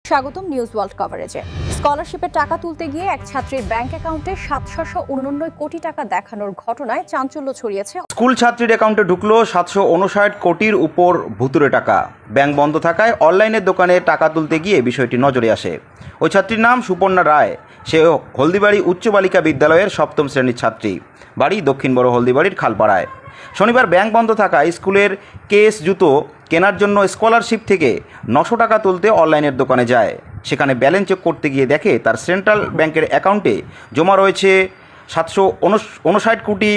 স্বাগতম news world কভারেজে। স্কলারশিপের টাকা তুলতে গিয়ে এক ছাত্রীর ব্যাংক অ্যাকাউন্টে 789 কোটি টাকা দেখানোর ঘটনায় চাঞ্চল্য ছড়িয়েছে। স্কুল ছাত্রীর অ্যাকাউন্টে ঢুকলো 759 কোটির উপর ভুতুরে টাকা। ব্যাংক বন্ধ থাকায় অনলাইনের দোকানে টাকা তুলতে গিয়ে বিষয়টি নজরে আসে। ওই ছাত্রীর নাম সুপর্ণা রায়। সে হলদিবাড়ি উচ্চ বালিকা বিদ্যালয়ের 7ম শ্রেণীর ছাত্রী। বাড়ি দক্ষিণ বড় হলদিবাড়ির খালপাড়ায়। শনিবার ব্যাংক বন্ধ থাকায় স্কুলের কেস জুতো কেনার জন্য স্কলারশিপ থেকে 900 টাকা তুলতে অনলাইনের দোকানে যায়। সেখানে ব্যালেন্স চেক করতে গিয়ে দেখে তার সেন্ট্রাল ব্যাংকের অ্যাকাউন্টে জমা রয়েছে 759 কোটি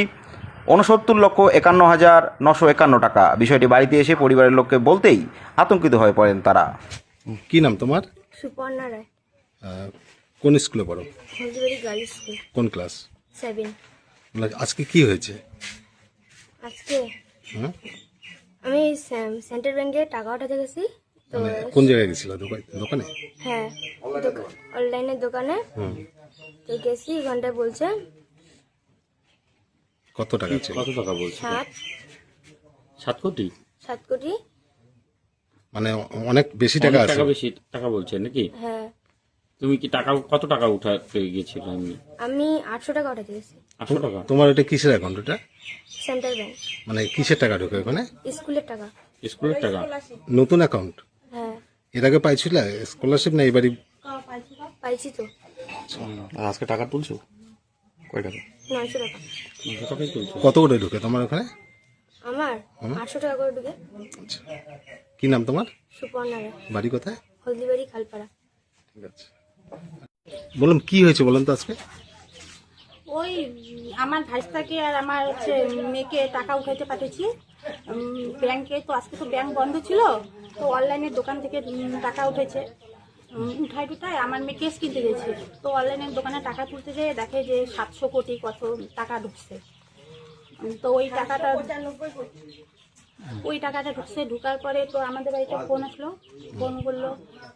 69,51,951 টাকা। বিষয়টি বাড়িতে এসে পরিবারের লোককে বলতেই আতঙ্কিত হয়ে পড়েন তারা। কি নাম তোমার? সুপর্ণা রায়। কোন স্কুলে পড়ো? Haldibari girls school. কোন ক্লাস? 7। আজকে কি হয়েছে? আজকে আমি সেন্ট্রাল ব্যাংকে টাকা উঠাতে গেছি। তো কোন জায়গায় গেছিল? দোকানে? হ্যাঁ, অনলাইনের দোকানে। তো গেছি, ঘন্টায় বলছে কত টাকা ছিল? কত টাকা বলছে? 7 কোটি। 7 কোটি। মানে অনেক বেশি টাকা আছে। বেশি টাকা বলছে নাকি? হ্যাঁ। তুমি কি টাকা কত টাকা উঠাতে গিয়েছিল? আমি 800 টাকা উঠাতে গেছি। 800 টাকা? তোমার এটা কিসের অ্যাকাউন্ট? এটা সেন্ট্রাল ব্যাংক। মানে কিসের টাকা ঢোকে ওখানে? স্কুলের টাকা। স্কুলের টাকা? নতুন অ্যাকাউন্ট? হ্যাঁ, এর আগে পাইছিল স্কলারশিপ না এবারই? পাইছি তো। আজকে টাকা তুলছো? কয় টাকা? 900 টাকা। 900 টাকাই তুলছো? কত করে ঢোকে তোমার ওখানে? আমার 800 টাকা করে ঢুকে। আচ্ছা, কি নাম তোমার? সুপর্ণা রায়। বাড়ি কোথায়? হলদিবাড়ি খালপাড়া। ঠিক আছে, বললাম কি হয়েছে বলেন তো আজকে? ওই আমার ভাইস্তাকে আর আমার হচ্ছে মেয়েকে টাকা উঠাইতে পাঠিয়েছি ব্যাংকে। তো আজকে তো ব্যাংক বন্ধ ছিল, তো অনলাইনের দোকান থেকে টাকা উঠেছে। উঠায় আমার মেয়ে কেস কিনতে গেছে। তো অনলাইনের দোকানে টাকা তুলতে যেয়ে দেখে যে 700 কোটি কত টাকা ঢুকছে। তো ওই টাকাটা ঢুকছে। ঢুকার পরে তো আমাদের বাড়িতে ফোন আসলো, ফোন করলো।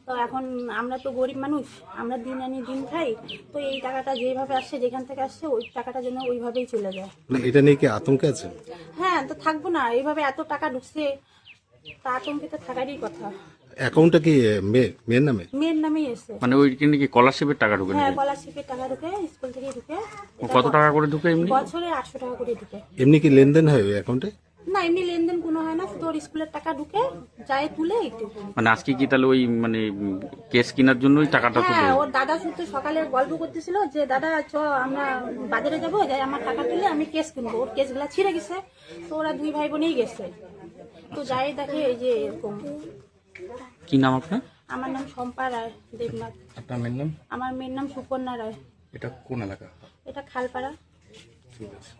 তো এখন আমরা তো গরিব মানুষ, আমরা দিন আনি দিন খাই। তো এই টাকাটা যেভাবে আসছে, যেখান থেকে আসছে, ওই টাকাটা যেন ওইভাবেই চলে যায়। এটা নিয়ে কি আতঙ্কে আছে? হ্যাঁ, তো থাকবো না? এইভাবে এত টাকা ঢুকছে, তা আতঙ্কিত থাকারই কথা। অ্যাকাউন্টটা কি মেয়ের নামে? মেয়ের নামেই এসে। মানে ওই কি স্কলারশিপের টাকা ঢুকে? হ্যাঁ, স্কলারশিপের টাকা ঢুকে, স্কুল থেকে ঢুকে। কত টাকা করে ঢুকে এমনি? বছরে 800 টাকা করে ঢুকে। এমনি কি লেনদেন হয় ওই অ্যাকাউন্টে? না, এমনি লেনদেন কোনো হয় না, শুধু ওর স্কুলের টাকা ঢুকে যায়, তুলে এইটুকু। মানে আজকে কি তাহলে ওই কেস কেনার জন্যই টাকাটা তুলে? হ্যাঁ, ওর দাদা শুধু সকালে গল্প করতেছিল যে দাদা চ আমরা বাজারে যাবো, যাই আমার টাকা তুলে আমি কেস কিনবো। ওর কেসগুলা ছিঁড়ে গেছে, তো ওরা 2 ভাই বোনেই গেছে। তো যাই দেখে এই যে এরকম। কি নাম আপনার? আমার নাম শম্পা রায় দেবনাথ। আপনার মেয়ের নাম? আমার মেয়ের নাম সুপর্ণা রায়। এটা কোন এলাকা? এটা খালপাড়া। ঠিক আছে।